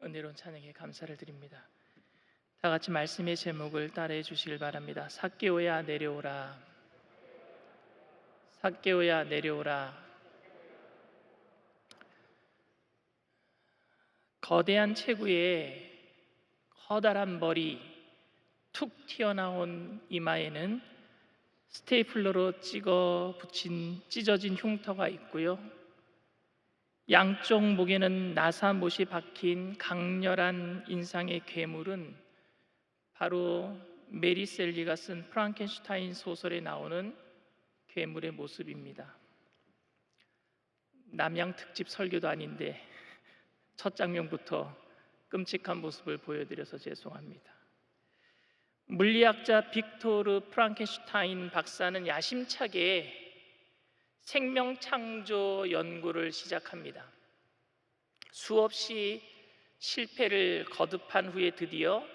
은혜로운 찬양에 감사를 드립니다. 다 같이 말씀의 제목을 따라해 주시길 바랍니다. 삭개오야 내려오라. 삭개오야 내려오라. 거대한 체구에 커다란 머리, 툭 튀어나온 이마에는 스테이플러로 찍어 붙인 찢어진 흉터가 있고요. 양쪽 목에는 나사못이 박힌 강렬한 인상의 괴물은 바로 메리 셀리가 쓴 프랑켄슈타인 소설에 나오는 괴물의 모습입니다. 남양 특집 설교도 아닌데 첫 장면부터 끔찍한 모습을 보여드려서 죄송합니다. 물리학자 빅토르 프랑켄슈타인 박사는 야심차게 생명 창조 연구를 시작합니다. 수없이 실패를 거듭한 후에 드디어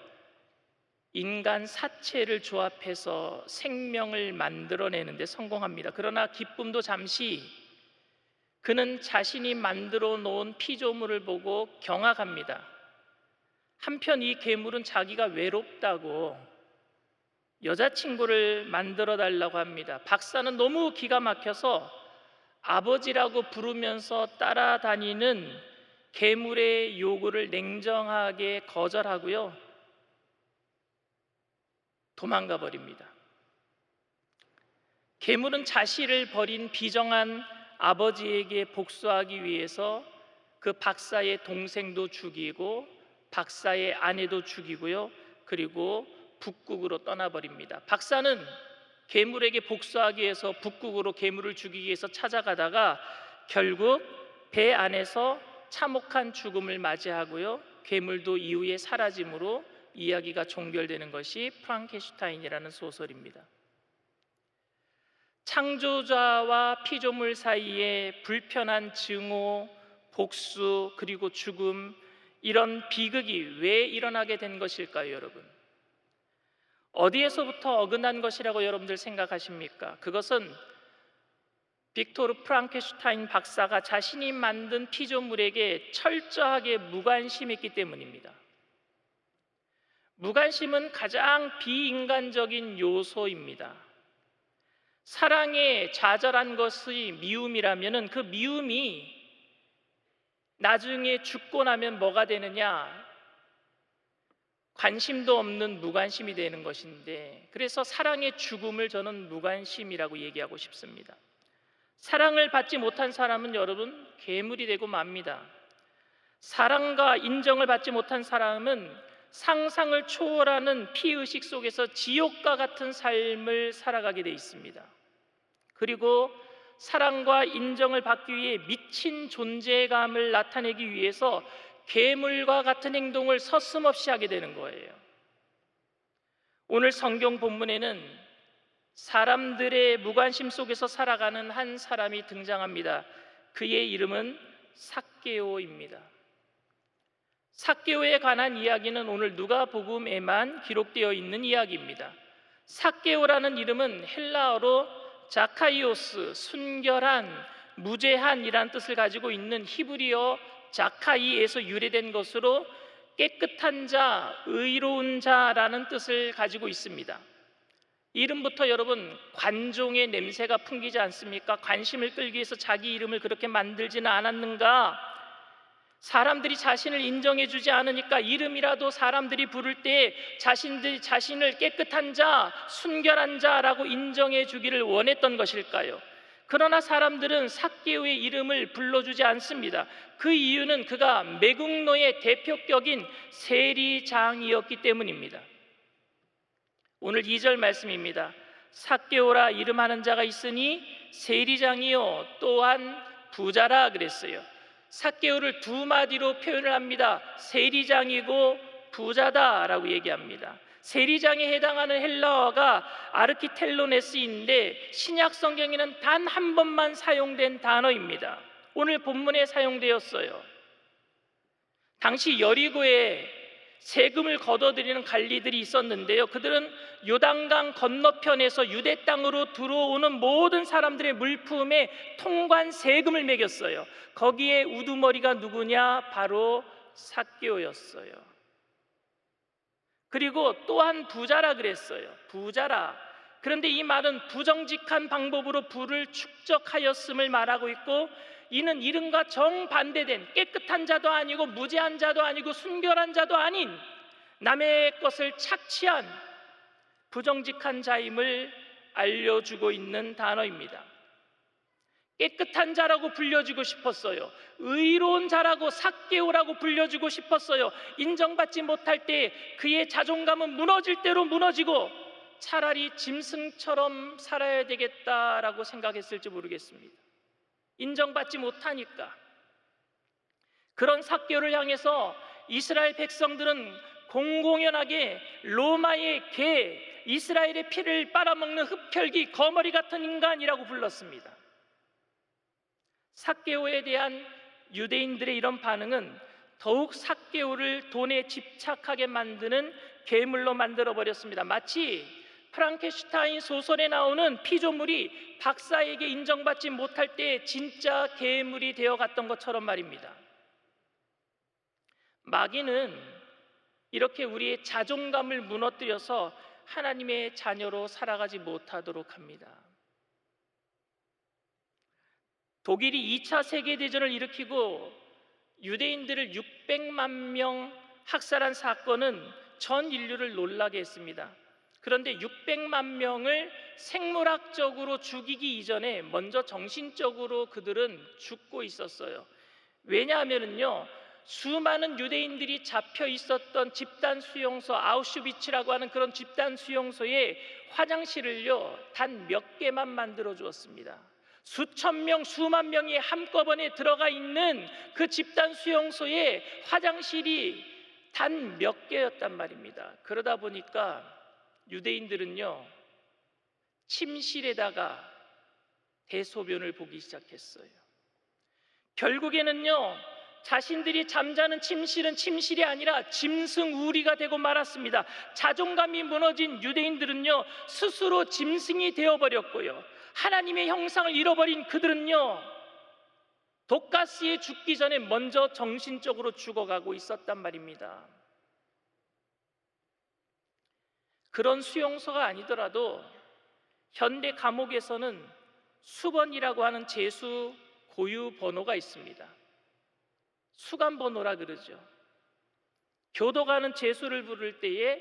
인간 사체를 조합해서 생명을 만들어내는 데 성공합니다. 그러나 기쁨도 잠시, 그는 자신이 만들어 놓은 피조물을 보고 경악합니다. 한편 이 괴물은 자기가 외롭다고 여자친구를 만들어 달라고 합니다. 박사는 너무 기가 막혀서 아버지라고 부르면서 따라다니는 괴물의 요구를 냉정하게 거절하고요, 도망가 버립니다. 괴물은 자신을 버린 비정한 아버지에게 복수하기 위해서 그 박사의 동생도 죽이고 박사의 아내도 죽이고요, 그리고 북극으로 떠나버립니다. 박사는 괴물에게 복수하기 위해서 북극으로 괴물을 죽이기 위해서 찾아가다가 결국 배 안에서 참혹한 죽음을 맞이하고요, 괴물도 이후에 사라짐으로 이야기가 종결되는 것이 프랑켄슈타인이라는 소설입니다. 창조자와 피조물 사이에 불편한 증오, 복수, 그리고 죽음, 이런 비극이 왜 일어나게 된 것일까요, 여러분? 어디에서부터 어긋난 것이라고 여러분들 생각하십니까? 그것은 빅토르 프랑켄슈타인 박사가 자신이 만든 피조물에게 철저하게 무관심했기 때문입니다. 무관심은 가장 비인간적인 요소입니다. 사랑에 좌절한 것이 미움이라면 그 미움이 나중에 죽고 나면 뭐가 되느냐? 관심도 없는 무관심이 되는 것인데, 그래서 사랑의 죽음을 저는 무관심이라고 얘기하고 싶습니다. 사랑을 받지 못한 사람은 여러분 괴물이 되고 맙니다. 사랑과 인정을 받지 못한 사람은 상상을 초월하는 피의식 속에서 지옥과 같은 삶을 살아가게 돼 있습니다. 그리고 사랑과 인정을 받기 위해 미친 존재감을 나타내기 위해서 괴물과 같은 행동을 서슴없이 하게 되는 거예요. 오늘 성경 본문에는 사람들의 무관심 속에서 살아가는 한 사람이 등장합니다. 그의 이름은 삭개오입니다. 삭개오에 관한 이야기는 오늘 누가복음에만 기록되어 있는 이야기입니다. 삭개오라는 이름은 헬라어로 자카이오스, 순결한, 무죄한이라는 뜻을 가지고 있는 히브리어 자카이에서 유래된 것으로 깨끗한 자, 의로운 자라는 뜻을 가지고 있습니다. 이름부터 여러분 관종의 냄새가 풍기지 않습니까? 관심을 끌기 위해서 자기 이름을 그렇게 만들지는 않았는가? 사람들이 자신을 인정해 주지 않으니까 이름이라도 사람들이 부를 때 자신을 깨끗한 자, 순결한 자라고 인정해 주기를 원했던 것일까요? 그러나 사람들은 삭개오의 이름을 불러주지 않습니다. 그 이유는 그가 매국노의 대표격인 세리장이었기 때문입니다. 오늘 2절 말씀입니다. 삭개오라 이름하는 자가 있으니 세리장이요 또한 부자라 그랬어요. 삭개오를 두 마디로 표현을 합니다. 세리장이고 부자다라고 얘기합니다. 세리장에 해당하는 헬라어가 아르키텔로네스인데 신약 성경에는 단 한 번만 사용된 단어입니다. 오늘 본문에 사용되었어요. 당시 여리고에 세금을 걷어들이는 관리들이 있었는데요, 그들은 요단강 건너편에서 유대 땅으로 들어오는 모든 사람들의 물품에 통관 세금을 매겼어요. 거기에 우두머리가 누구냐? 바로 삭개오였어요. 그리고 또한 부자라 그랬어요. 부자라. 그런데 이 말은 부정직한 방법으로 부를 축적하였음을 말하고 있고, 이는 이른과 정반대된 깨끗한 자도 아니고 무죄한 자도 아니고 순결한 자도 아닌 남의 것을 착취한 부정직한 자임을 알려주고 있는 단어입니다. 깨끗한 자라고 불려주고 싶었어요. 의로운 자라고 삭개오라고 불려주고 싶었어요. 인정받지 못할 때 그의 자존감은 무너질 대로 무너지고 차라리 짐승처럼 살아야 되겠다라고 생각했을지 모르겠습니다. 인정받지 못하니까. 그런 삭개오를 향해서 이스라엘 백성들은 공공연하게 로마의 개, 이스라엘의 피를 빨아먹는 흡혈귀, 거머리 같은 인간이라고 불렀습니다. 삭개오에 대한 유대인들의 이런 반응은 더욱 삭개오를 돈에 집착하게 만드는 괴물로 만들어 버렸습니다. 마치 프랑켄슈타인 소설에 나오는 피조물이 박사에게 인정받지 못할 때 진짜 괴물이 되어갔던 것처럼 말입니다. 마귀는 이렇게 우리의 자존감을 무너뜨려서 하나님의 자녀로 살아가지 못하도록 합니다. 독일이 2차 세계대전을 일으키고 유대인들을 600만 명 학살한 사건은 전 인류를 놀라게 했습니다. 그런데 600만 명을 생물학적으로 죽이기 이전에 먼저 정신적으로 그들은 죽고 있었어요. 왜냐하면요, 수많은 유대인들이 잡혀 있었던 집단 수용소, 아우슈비츠라고 하는 그런 집단 수용소의 화장실을요 단 몇 개만 만들어 주었습니다. 수천 명, 수만 명이 한꺼번에 들어가 있는 그 집단 수용소의 화장실이 단 몇 개였단 말입니다. 그러다 보니까 유대인들은요 침실에다가 대소변을 보기 시작했어요. 결국에는요 자신들이 잠자는 침실은 침실이 아니라 짐승 우리가 되고 말았습니다. 자존감이 무너진 유대인들은요 스스로 짐승이 되어버렸고요, 하나님의 형상을 잃어버린 그들은요 독가스에 죽기 전에 먼저 정신적으로 죽어가고 있었단 말입니다. 그런 수용소가 아니더라도 현대 감옥에서는 수번이라고 하는 제수 고유 번호가 있습니다. 수감 번호라 그러죠. 교도관은 제수를 부를 때에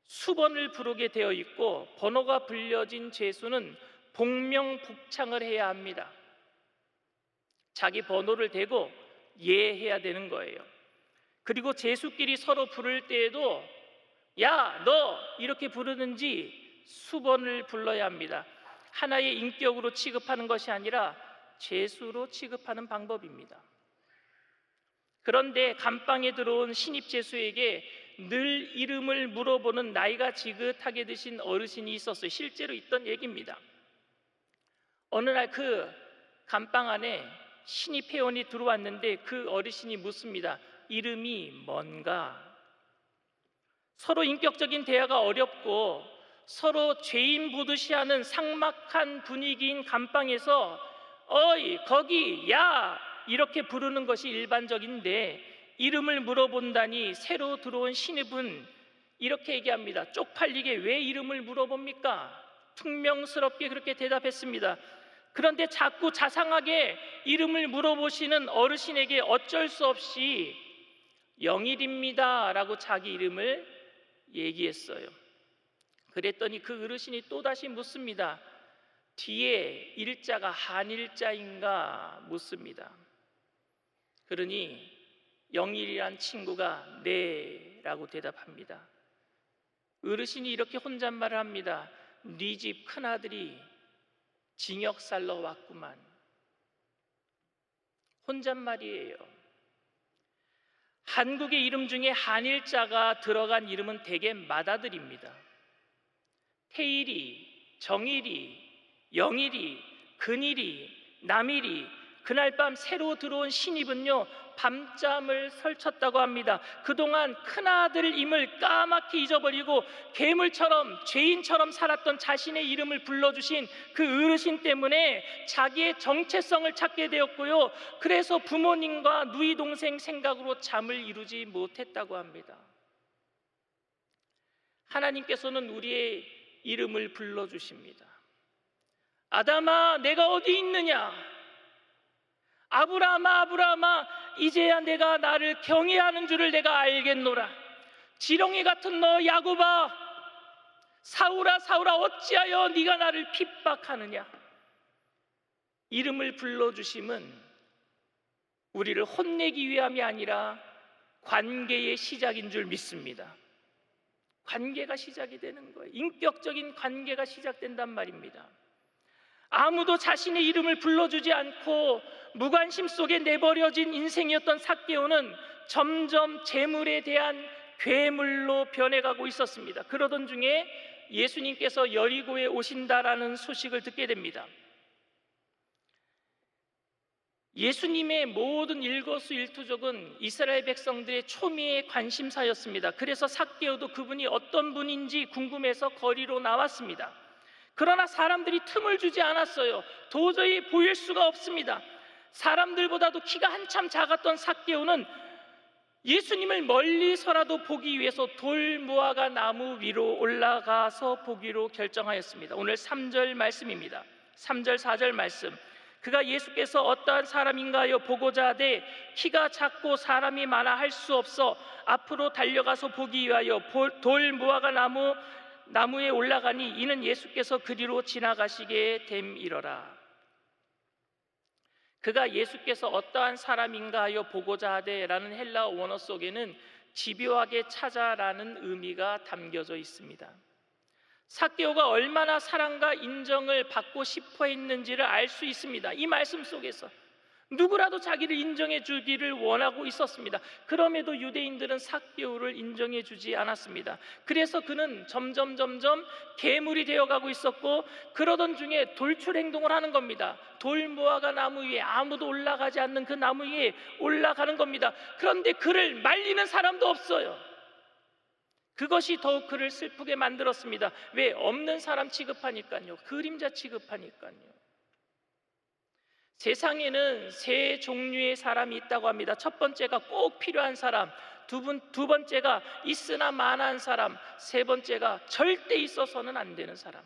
수번을 부르게 되어 있고, 번호가 불려진 제수는 복명복창을 해야 합니다. 자기 번호를 대고 예해야 되는 거예요. 그리고 제수끼리 서로 부를 때에도 야, 너 이렇게 부르는지 수번을 불러야 합니다. 하나의 인격으로 취급하는 것이 아니라 제수로 취급하는 방법입니다. 그런데 감방에 들어온 신입 제수에게 늘 이름을 물어보는 나이가 지긋하게 드신 어르신이 있었어요. 실제로 있던 얘기입니다. 어느 날 그 감방 안에 신입 회원이 들어왔는데 그 어르신이 묻습니다. 이름이 뭔가? 서로 인격적인 대화가 어렵고 서로 죄인 보듯이 하는 삭막한 분위기인 감방에서 어이 거기 야 이렇게 부르는 것이 일반적인데, 이름을 물어본다니 새로 들어온 신입은 이렇게 얘기합니다. 쪽팔리게 왜 이름을 물어봅니까? 퉁명스럽게 그렇게 대답했습니다. 그런데 자꾸 자상하게 이름을 물어보시는 어르신에게 어쩔 수 없이 영일입니다 라고 자기 이름을 얘기했어요. 그랬더니 그 어르신이 또다시 묻습니다. 뒤에 일자가 한일자인가 묻습니다. 그러니 영일이란 친구가 네 라고 대답합니다. 어르신이 이렇게 혼잣말을 합니다. 네 집 큰아들이 징역살러 왔구만. 혼잣말이에요. 한국의 이름 중에 한일자가 들어간 이름은 대개 맏아들입니다. 태일이, 정일이, 영일이, 근일이, 남일이, 그날 밤 새로 들어온 신입은요 밤잠을 설쳤다고 합니다. 그동안 큰아들임을 까맣게 잊어버리고 괴물처럼 죄인처럼 살았던 자신의 이름을 불러주신 그 어르신 때문에 자기의 정체성을 찾게 되었고요, 그래서 부모님과 누이 동생 생각으로 잠을 이루지 못했다고 합니다. 하나님께서는 우리의 이름을 불러주십니다. 아담아, 내가 어디 있느냐? 아브라함아, 아브라함아, 이제야 내가 나를 경외하는 줄을 내가 알겠노라. 지렁이 같은 너 야곱아, 사울아, 사울아, 어찌하여 네가 나를 핍박하느냐? 이름을 불러주심은 우리를 혼내기 위함이 아니라 관계의 시작인 줄 믿습니다. 관계가 시작이 되는 거예요. 인격적인 관계가 시작된단 말입니다. 아무도 자신의 이름을 불러주지 않고 무관심 속에 내버려진 인생이었던 삭개오는 점점 재물에 대한 괴물로 변해가고 있었습니다. 그러던 중에 예수님께서 여리고에 오신다라는 소식을 듣게 됩니다. 예수님의 모든 일거수일투족은 이스라엘 백성들의 초미의 관심사였습니다. 그래서 삭개오도 그분이 어떤 분인지 궁금해서 거리로 나왔습니다. 그러나 사람들이 틈을 주지 않았어요. 도저히 보일 수가 없습니다. 사람들보다도 키가 한참 작았던 삭개오는 예수님을 멀리서라도 보기 위해서 돌무화과 나무 위로 올라가서 보기로 결정하였습니다. 오늘 3절 말씀입니다. 3절 4절 말씀. 그가 예수께서 어떠한 사람인가요 보고자 하되 키가 작고 사람이 많아 할 수 없어 앞으로 달려가서 보기 위하여 돌무화과 나무에 올라가니 이는 예수께서 그리로 지나가시게 됨이러라. 그가 예수께서 어떠한 사람인가 하여 보고자 하되라는 헬라어 원어 속에는 집요하게 찾아라는 의미가 담겨져 있습니다. 삭개오가 얼마나 사랑과 인정을 받고 싶어 했는지를 알 수 있습니다. 이 말씀 속에서 누구라도 자기를 인정해 주기를 원하고 있었습니다. 그럼에도 유대인들은 삭개오를 인정해 주지 않았습니다. 그래서 그는 점점 괴물이 되어가고 있었고, 그러던 중에 돌출 행동을 하는 겁니다. 돌무화과 나무 위에, 아무도 올라가지 않는 그 나무 위에 올라가는 겁니다. 그런데 그를 말리는 사람도 없어요. 그것이 더욱 그를 슬프게 만들었습니다. 왜? 없는 사람 취급하니까요. 그림자 취급하니까요. 세상에는 세 종류의 사람이 있다고 합니다. 첫 번째가 꼭 필요한 사람, 두 번째가 있으나 마나한 사람, 세 번째가 절대 있어서는 안 되는 사람.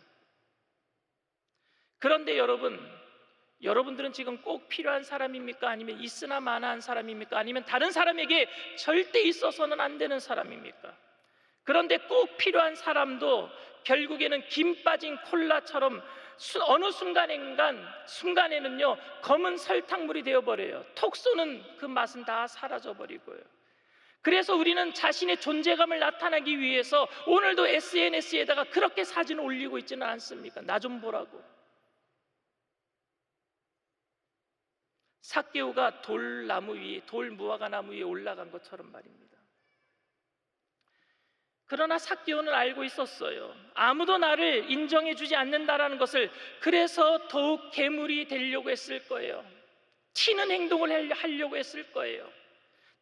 그런데 여러분들은 지금 꼭 필요한 사람입니까? 아니면 있으나 마나한 사람입니까? 아니면 다른 사람에게 절대 있어서는 안 되는 사람입니까? 그런데 꼭 필요한 사람도 결국에는 김 빠진 콜라처럼 어느 순간에는요 검은 설탕물이 되어버려요. 톡 쏘는 그 맛은 다 사라져버리고요. 그래서 우리는 자신의 존재감을 나타나기 위해서 오늘도 SNS에다가 그렇게 사진을 올리고 있지는 않습니까? 나 좀 보라고. 삭개오가 돌무화과 나무 위에 올라간 것처럼 말입니다. 그러나 삭개오는 알고 있었어요. 아무도 나를 인정해 주지 않는다라는 것을. 그래서 더욱 괴물이 되려고 했을 거예요. 튀는 행동을 하려고 했을 거예요.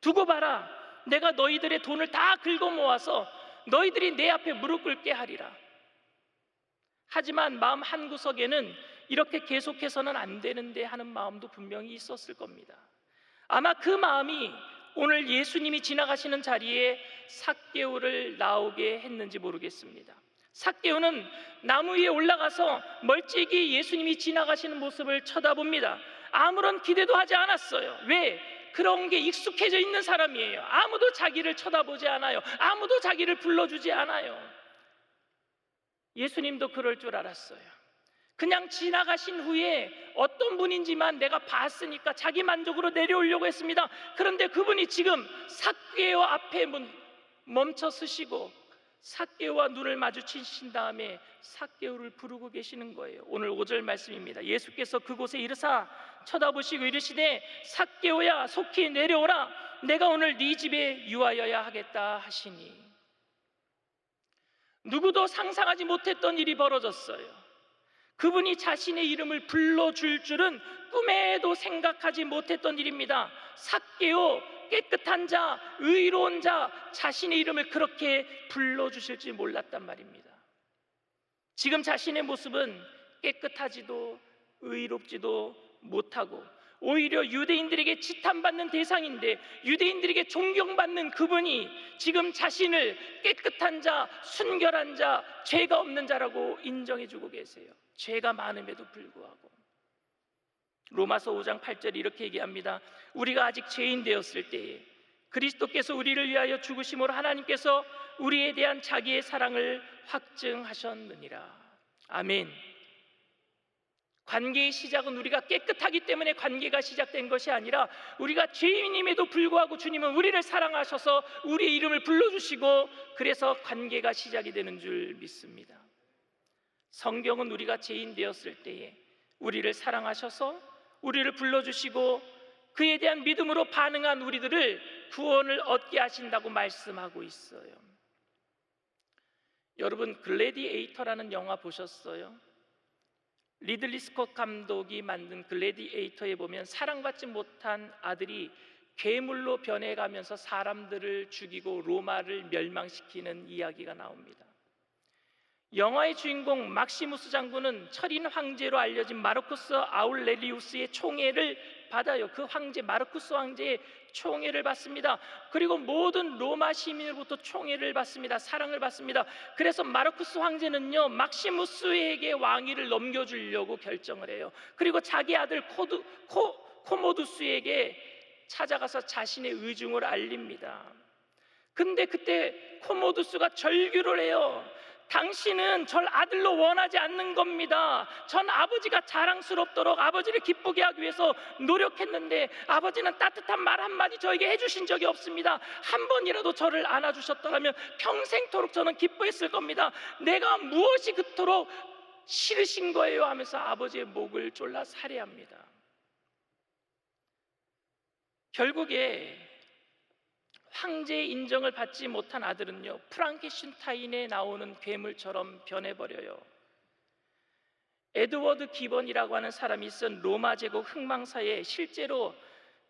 두고 봐라, 내가 너희들의 돈을 다 긁어 모아서 너희들이 내 앞에 무릎 꿇게 하리라. 하지만 마음 한구석에는 이렇게 계속해서는 안 되는데 하는 마음도 분명히 있었을 겁니다. 아마 그 마음이 오늘 예수님이 지나가시는 자리에 삭개오를 나오게 했는지 모르겠습니다. 삭개오는 나무 위에 올라가서 멀찍이 예수님이 지나가시는 모습을 쳐다봅니다. 아무런 기대도 하지 않았어요. 왜? 그런 게 익숙해져 있는 사람이에요. 아무도 자기를 쳐다보지 않아요. 아무도 자기를 불러주지 않아요. 예수님도 그럴 줄 알았어요. 그냥 지나가신 후에 어떤 분인지만 내가 봤으니까 자기 만족으로 내려오려고 했습니다. 그런데 그분이 지금 삭개오 앞에 멈춰 서시고 삭개오와 눈을 마주치신 다음에 삭개오를 부르고 계시는 거예요. 오늘 5절 말씀입니다. 예수께서 그곳에 이르사 쳐다보시고 이르시되 삭개오야 속히 내려오라. 내가 오늘 네 집에 유하여야 하겠다 하시니. 누구도 상상하지 못했던 일이 벌어졌어요. 그분이 자신의 이름을 불러줄 줄은 꿈에도 생각하지 못했던 일입니다. 삭개오, 깨끗한 자, 의로운 자, 자신의 이름을 그렇게 불러주실지 몰랐단 말입니다. 지금 자신의 모습은 깨끗하지도 의롭지도 못하고 오히려 유대인들에게 지탄받는 대상인데, 유대인들에게 존경받는 그분이 지금 자신을 깨끗한 자, 순결한 자, 죄가 없는 자라고 인정해주고 계세요. 죄가 많음에도 불구하고. 로마서 5장 8절이 이렇게 얘기합니다. 우리가 아직 죄인 되었을 때에 그리스도께서 우리를 위하여 죽으심으로 하나님께서 우리에 대한 자기의 사랑을 확증하셨느니라. 아멘. 관계의 시작은 우리가 깨끗하기 때문에 관계가 시작된 것이 아니라, 우리가 죄인임에도 불구하고 주님은 우리를 사랑하셔서 우리의 이름을 불러주시고, 그래서 관계가 시작이 되는 줄 믿습니다. 성경은 우리가 죄인 되었을 때에 우리를 사랑하셔서 우리를 불러주시고 그에 대한 믿음으로 반응한 우리들을 구원을 얻게 하신다고 말씀하고 있어요. 여러분, 글래디에이터라는 영화 보셨어요? 리들리 스콧 감독이 만든 글래디에이터에 보면 사랑받지 못한 아들이 괴물로 변해가면서 사람들을 죽이고 로마를 멸망시키는 이야기가 나옵니다. 영화의 주인공 막시무스 장군은 철인 황제로 알려진 마르쿠스 아울렐리우스의 총애를 받아요. 그 황제, 마르쿠스 황제의 총애를 받습니다. 그리고 모든 로마 시민으로부터 총애를 받습니다. 사랑을 받습니다. 그래서 마르쿠스 황제는요, 막시무스에게 왕위를 넘겨주려고 결정을 해요. 그리고 자기 아들 코모두스에게 찾아가서 자신의 의중을 알립니다. 근데 그때 코모두스가 절규를 해요. 당신은 절 아들로 원하지 않는 겁니다. 전 아버지가 자랑스럽도록 아버지를 기쁘게 하기 위해서 노력했는데 아버지는 따뜻한 말 한마디 저에게 해주신 적이 없습니다. 한 번이라도 저를 안아주셨더라면 평생토록 저는 기뻐했을 겁니다. 내가 무엇이 그토록 싫으신 거예요? 하면서 아버지의 목을 졸라 살해합니다. 결국에 황제의 인정을 받지 못한 아들은요, 프랑켄슈타인에 나오는 괴물처럼 변해버려요. 에드워드 기번이라고 하는 사람이 있은 로마 제국 흥망사에 실제로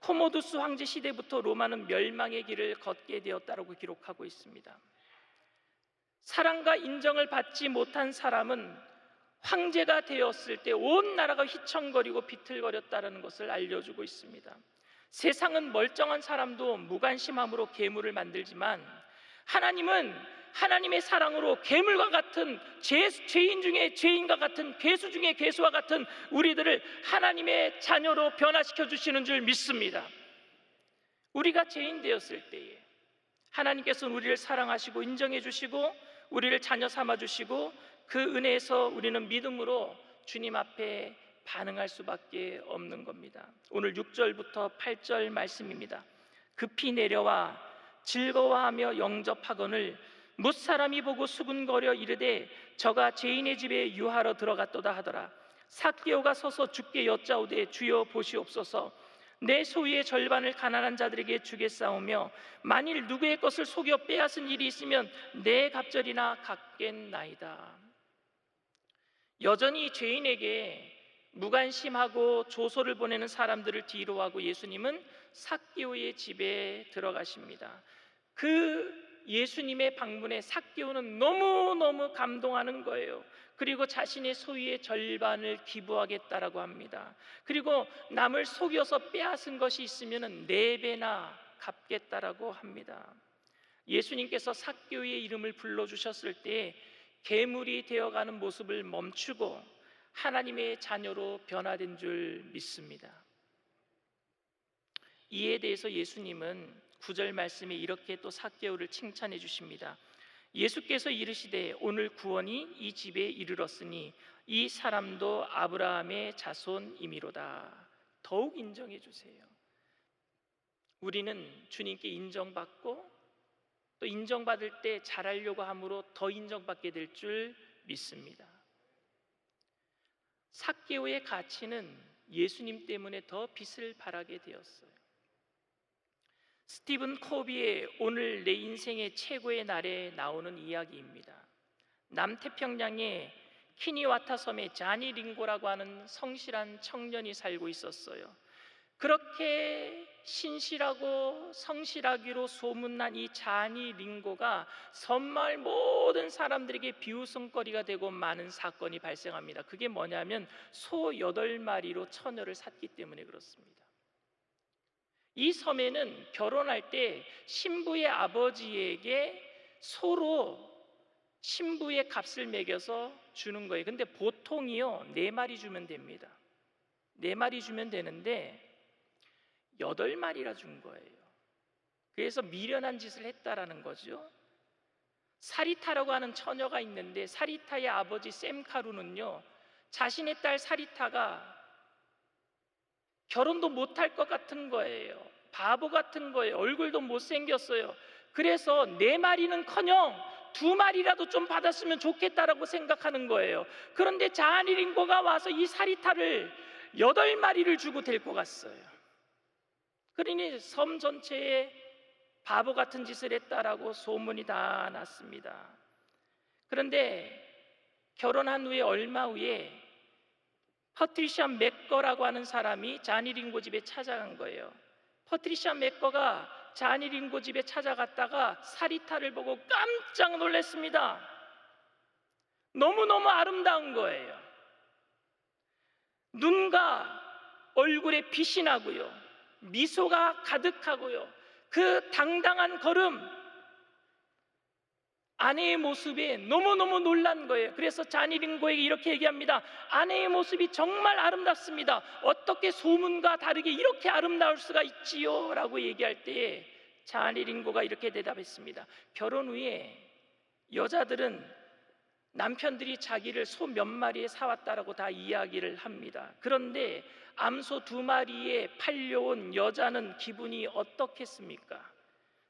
코모두스 황제 시대부터 로마는 멸망의 길을 걷게 되었다고 기록하고 있습니다. 사랑과 인정을 받지 못한 사람은 황제가 되었을 때 온 나라가 휘청거리고 비틀거렸다는 것을 알려주고 있습니다. 세상은 멀쩡한 사람도 무관심함으로 괴물을 만들지만, 하나님은 하나님의 사랑으로 괴물과 같은 죄인 중에 죄인과 같은 괴수 중에 괴수와 같은 우리들을 하나님의 자녀로 변화시켜 주시는 줄 믿습니다. 우리가 죄인 되었을 때에 하나님께서는 우리를 사랑하시고 인정해 주시고 우리를 자녀 삼아 주시고, 그 은혜에서 우리는 믿음으로 주님 앞에 반응할 수밖에 없는 겁니다. 오늘 6절부터 8절 말씀입니다. 급히 내려와 즐거워하며 영접하거늘 뭇사람이 보고 수군거려 이르되 저가 죄인의 집에 유하러 들어갔도다 하더라. 삭개오가 서서 주께 여짜오되 주여 보시옵소서, 내 소유의 절반을 가난한 자들에게 주겠사오며 만일 누구의 것을 속여 빼앗은 일이 있으면 내 갑절이나 갚겠나이다. 여전히 죄인에게 무관심하고 조소를 보내는 사람들을 뒤로하고 예수님은 삭개오의 집에 들어가십니다. 그 예수님의 방문에 삭개오는 너무너무 감동하는 거예요. 그리고 자신의 소유의 절반을 기부하겠다라고 합니다. 그리고 남을 속여서 빼앗은 것이 있으면 4배나 갚겠다라고 합니다. 예수님께서 삭개오의 이름을 불러주셨을 때 괴물이 되어가는 모습을 멈추고 하나님의 자녀로 변화된 줄 믿습니다. 이에 대해서 예수님은 9절 말씀에 이렇게 또 삭개오를 칭찬해 주십니다. 예수께서 이르시되 오늘 구원이 이 집에 이르렀으니 이 사람도 아브라함의 자손이미로다. 더욱 인정해 주세요. 우리는 주님께 인정받고 또 인정받을 때 잘하려고 함으로 더 인정받게 될 줄 믿습니다. 삭개오의 가치는 예수님 때문에 더 빛을 발하게 되었어요. 스티븐 코비의 오늘 내 인생의 최고의 날에 나오는 이야기입니다. 남태평양에 키니와타 섬에 자니 링고라고 하는 성실한 청년이 살고 있었어요. 그렇게 신실하고 성실하기로 소문난 이 자니 링고가 섬마을 모든 사람들에게 비웃음거리가 되고 많은 사건이 발생합니다. 그게 뭐냐면 소 8마리로 처녀를 샀기 때문에 그렇습니다. 이 섬에는 결혼할 때 신부의 아버지에게 소로 신부의 값을 매겨서 주는 거예요. 근데 보통이요 4마리 주면 됩니다. 4마리 주면 되는데 8마리라 준 거예요. 그래서 미련한 짓을 했다라는 거죠. 사리타라고 하는 처녀가 있는데 사리타의 아버지 셈카루는요 자신의 딸 사리타가 결혼도 못할 것 같은 거예요. 바보 같은 거예요. 얼굴도 못생겼어요. 그래서 4마리는커녕 2마리라도 좀 받았으면 좋겠다라고 생각하는 거예요. 그런데 자니링고가 와서 이 사리타를 8마리를 주고 데리고 갔어요. 그러니 섬 전체에 바보 같은 짓을 했다라고 소문이 다 났습니다. 그런데 결혼한 후에 얼마 후에 퍼트리샤 맥거라고 하는 사람이 자니링고 집에 찾아간 거예요. 퍼트리샤 맥거가 자니링고 집에 찾아갔다가 사리타를 보고 깜짝 놀랐습니다. 너무너무 아름다운 거예요. 눈과 얼굴에 빛이 나고요, 미소가 가득하고요, 그 당당한 걸음, 아내의 모습에 너무너무 놀란 거예요. 그래서 자니링고에게 이렇게 얘기합니다. 아내의 모습이 정말 아름답습니다. 어떻게 소문과 다르게 이렇게 아름다울 수가 있지요? 라고 얘기할 때에 자니링고가 이렇게 대답했습니다. 결혼 후에 여자들은 남편들이 자기를 소 몇 마리에 사왔다라고 다 이야기를 합니다. 그런데 암소 2마리에 팔려온 여자는 기분이 어떻겠습니까?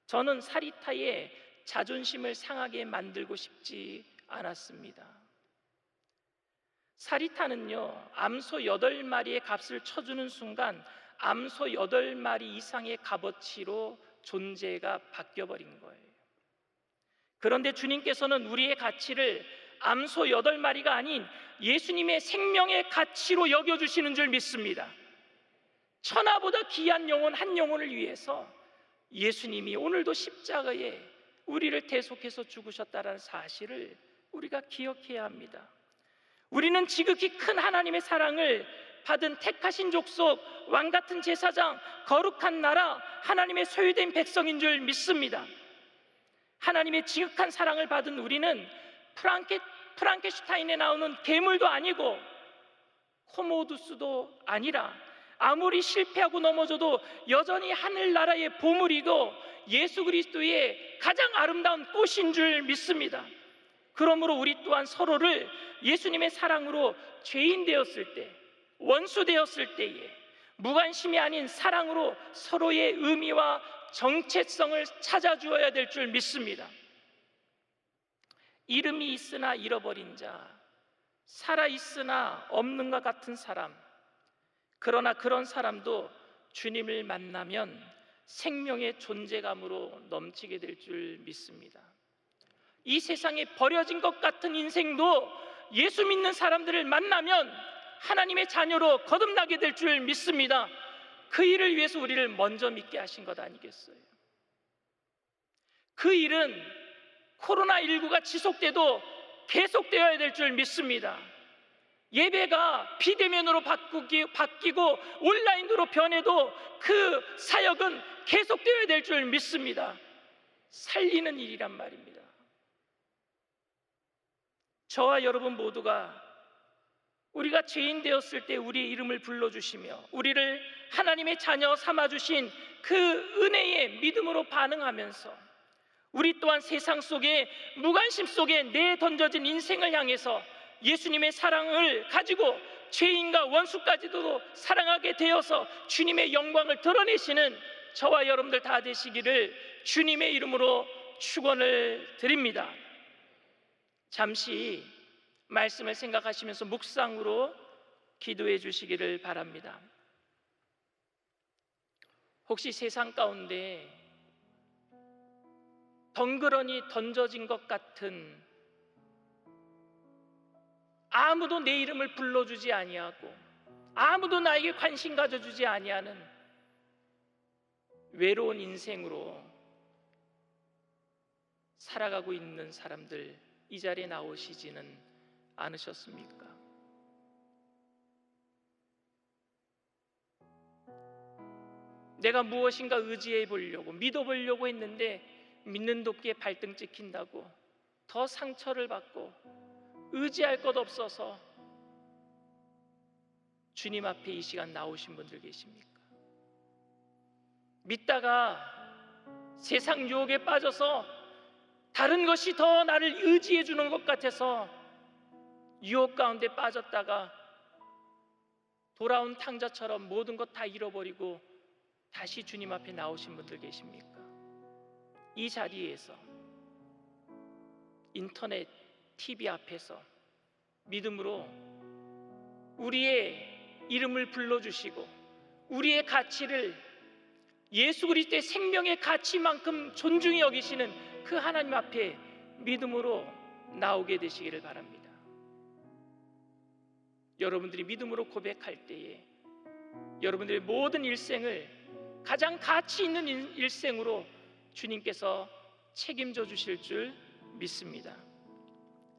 저는 사리타의 자존심을 상하게 만들고 싶지 않았습니다. 사리타는요 암소 8마리의 값을 쳐주는 순간 암소 8마리 이상의 값어치로 존재가 바뀌어버린 거예요. 그런데 주님께서는 우리의 가치를 암소 8마리가 아닌 예수님의 생명의 가치로 여겨주시는 줄 믿습니다. 천하보다 귀한 영혼 한 영혼을 위해서 예수님이 오늘도 십자가에 우리를 대속해서 죽으셨다는 사실을 우리가 기억해야 합니다. 우리는 지극히 큰 하나님의 사랑을 받은 택하신 족속, 왕같은 제사장, 거룩한 나라, 하나님의 소유된 백성인 줄 믿습니다. 하나님의 지극한 사랑을 받은 우리는 프랑켄슈타인에 나오는 괴물도 아니고 코모두스도 아니라 아무리 실패하고 넘어져도 여전히 하늘나라의 보물이고 예수 그리스도의 가장 아름다운 꽃인 줄 믿습니다. 그러므로 우리 또한 서로를 예수님의 사랑으로 죄인 되었을 때, 원수 되었을 때에 무관심이 아닌 사랑으로 서로의 의미와 정체성을 찾아주어야 될 줄 믿습니다. 이름이 있으나 잃어버린 자, 살아있으나 없는 것 같은 사람, 그러나 그런 사람도 주님을 만나면 생명의 존재감으로 넘치게 될 줄 믿습니다. 이 세상에 버려진 것 같은 인생도 예수 믿는 사람들을 만나면 하나님의 자녀로 거듭나게 될 줄 믿습니다. 그 일을 위해서 우리를 먼저 믿게 하신 것 아니겠어요? 그 일은 코로나19가 지속돼도 계속되어야 될 줄 믿습니다. 예배가 비대면으로 바뀌고 온라인으로 변해도 그 사역은 계속되어야 될 줄 믿습니다. 살리는 일이란 말입니다. 저와 여러분 모두가 우리가 죄인 되었을 때 우리의 이름을 불러주시며 우리를 하나님의 자녀 삼아주신 그 은혜의 믿음으로 반응하면서 우리 또한 세상 속에 무관심 속에 내던져진 인생을 향해서 예수님의 사랑을 가지고 죄인과 원수까지도 사랑하게 되어서 주님의 영광을 드러내시는 저와 여러분들 다 되시기를 주님의 이름으로 축원을 드립니다. 잠시 말씀을 생각하시면서 묵상으로 기도해 주시기를 바랍니다. 혹시 세상 가운데 덩그러니 던져진 것 같은 아무도 내 이름을 불러주지 아니하고 아무도 나에게 관심 가져주지 아니하는 외로운 인생으로 살아가고 있는 사람들, 이 자리에 나오시지는 않으셨습니까? 내가 무엇인가 의지해 보려고, 믿어 보려고 했는데 믿는 도끼에 발등 찍힌다고 더 상처를 받고 의지할 것 없어서 주님 앞에 이 시간 나오신 분들 계십니까? 믿다가 세상 유혹에 빠져서 다른 것이 더 나를 의지해 주는 것 같아서 유혹 가운데 빠졌다가 돌아온 탕자처럼 모든 것 다 잃어버리고 다시 주님 앞에 나오신 분들 계십니까? 이 자리에서, 인터넷, TV 앞에서 믿음으로 우리의 이름을 불러주시고 우리의 가치를 예수 그리스도의 생명의 가치만큼 존중히 여기시는 그 하나님 앞에 믿음으로 나오게 되시기를 바랍니다. 여러분들이 믿음으로 고백할 때에 여러분들의 모든 일생을 가장 가치 있는 일생으로 주님께서 책임져 주실 줄 믿습니다.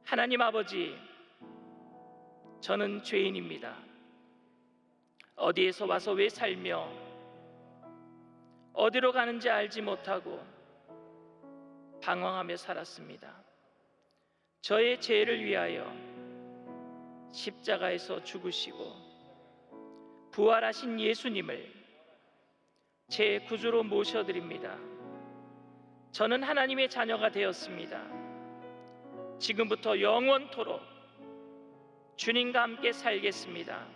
하나님 아버지, 저는 죄인입니다. 어디에서 와서 왜 살며 어디로 가는지 알지 못하고 방황하며 살았습니다. 저의 죄를 위하여 십자가에서 죽으시고 부활하신 예수님을 제 구주로 모셔드립니다. 저는 하나님의 자녀가 되었습니다. 지금부터 영원토록 주님과 함께 살겠습니다.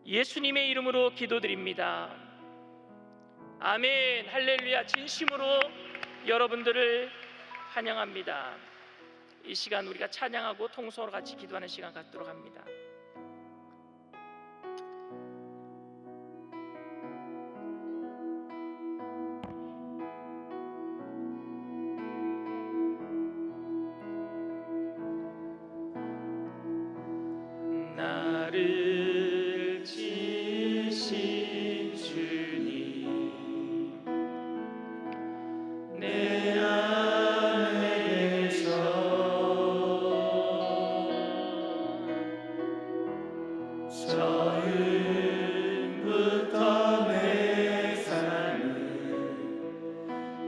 예수님의 이름으로 기도드립니다. 아멘. 할렐루야. 진심으로 여러분들을 환영합니다. 이 시간 우리가 찬양하고 통성으로 같이 기도하는 시간 갖도록 합니다. 나를 지으신 주님, 내 안에 계셔. 처음부터 내 삶은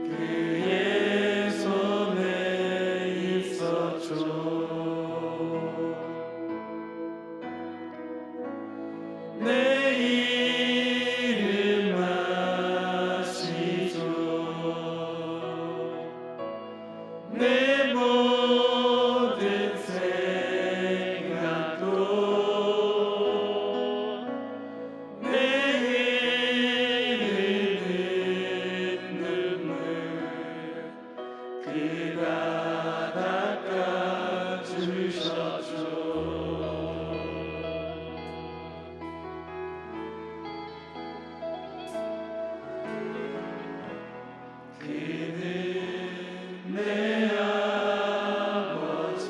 그의 손에 있었죠. 내 이름 아시죠. 내 모든 생각도 내 흐르는 눈물 그가 닦아주셨죠. 그는 내 아버지,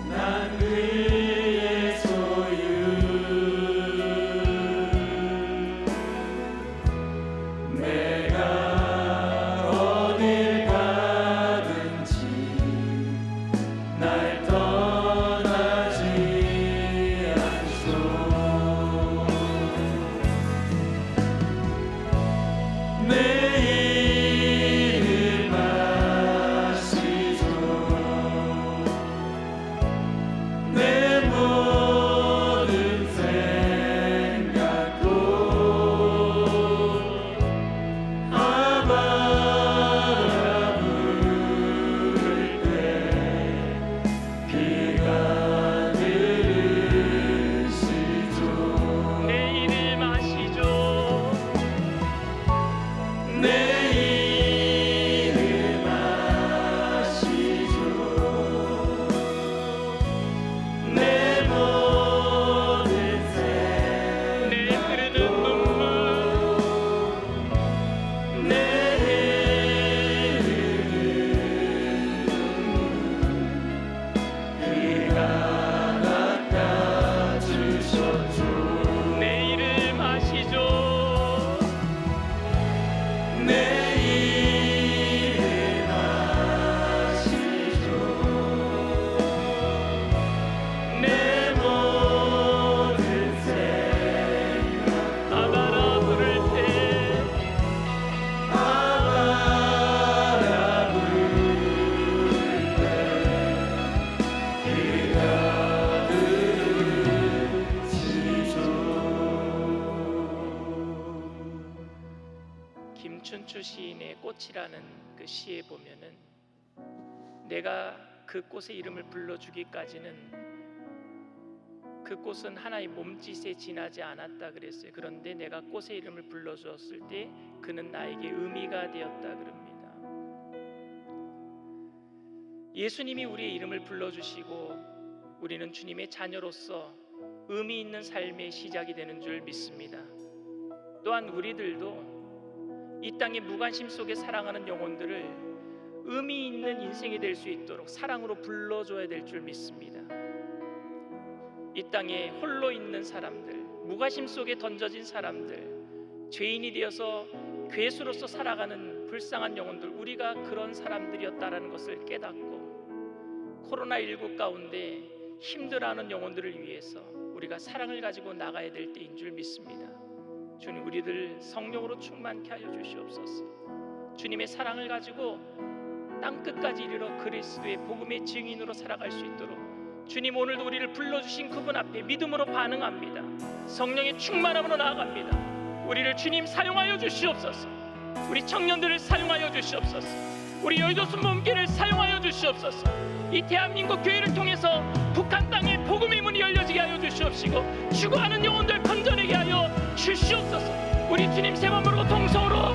난 그의 소유. 내가 어딜 가든지 날 떠나지 않소. 내 이름 아시죠. 내 모든 생각도 아바라 부를 때 귀가 들으시죠. 내 이름 아시죠. 내 이름 아시죠. 내 모든 생각, 내 흐르는 눈물, 내 흐르는 눈물 내 일을 하시죠. 내 모든 생각 아바라 부를 때 아바라 부를 때 그가 들으시죠. 김춘추 시인의 꽃이라는 그 시에 보면은 내가 그 꽃의 이름을 불러주기까지는 그 꽃은 하나의 몸짓에 지나지 않았다 그랬어요. 그런데 내가 꽃의 이름을 불러주었을 때 그는 나에게 의미가 되었다 그럽니다. 예수님이 우리의 이름을 불러주시고 우리는 주님의 자녀로서 의미 있는 삶의 시작이 되는 줄 믿습니다. 또한 우리들도 이 땅의 무관심 속에 사랑하는 영혼들을 의미 있는 인생이 될 수 있도록 사랑으로 불러줘야 될 줄 믿습니다. 이 땅에 홀로 있는 사람들, 무관심 속에 던져진 사람들, 죄인이 되어서 괴수로서 살아가는 불쌍한 영혼들, 우리가 그런 사람들이었다라는 것을 깨닫고 코로나19 가운데 힘들어하는 영혼들을 위해서 우리가 사랑을 가지고 나가야 될 때인 줄 믿습니다. 주님, 우리들 성령으로 충만케 하여 주시옵소서. 주님의 사랑을 가지고 땅끝까지 이르러 그리스도의 복음의 증인으로 살아갈 수 있도록 주님, 오늘도 우리를 불러주신 그분 앞에 믿음으로 반응합니다. 성령의 충만함으로 나아갑니다. 우리를 주님 사용하여 주시옵소서. 우리 청년들을 사용하여 주시옵소서. 우리 여의도 순복음교회를 사용하여 주시옵소서. 이 대한민국 교회를 통해서 북한 땅에 복음의 문이 열려지게 하여 주시옵시고 죽어가는 영혼들 건져내게 하여 주시옵소서. 우리 주님 세 번 부르고 동서로